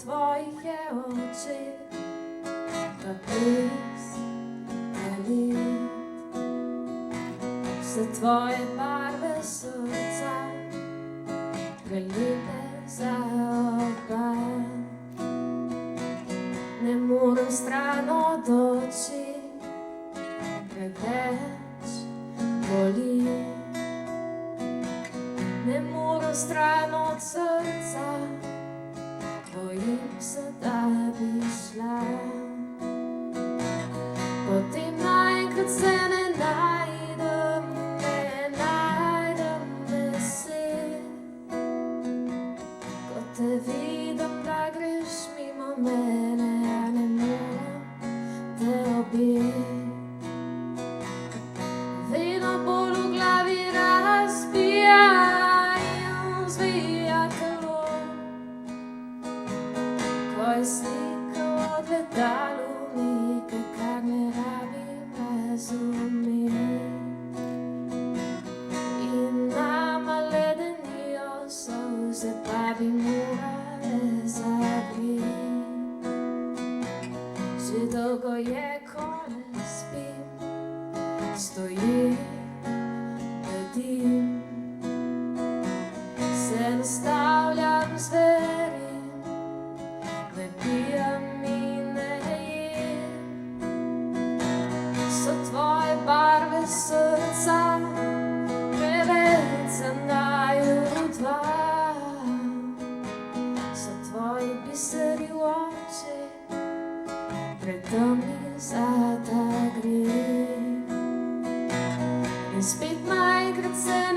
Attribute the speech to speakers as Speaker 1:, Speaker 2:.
Speaker 1: tvojih je očeh, pa ples prelit. Vse tvoje barve srca prelepe za oba. Ne morem stran od oči, preveč boli. Ne morem stran od srca, bojim se, da bi šla. Potem naenkrat se ne najdem besed. Ko te vidim, da greš mimo mene, ja ne morem te objeti. Vedno bolj v glavi razbija in zvija telo, ko je slika v ogledalu nekaj, kar ne rabim razumeti. In nama ledenijo solze, pa bi morale zagreti. Že dolgo je, ko ne spim, stojim, bedim, se nastavljam, zverim, ne pijem in ne jem. So tvoje barve srca, preveč se naju dva. So tvoji biseri v očeh, pretemni za ta greh. In spet naenkrat se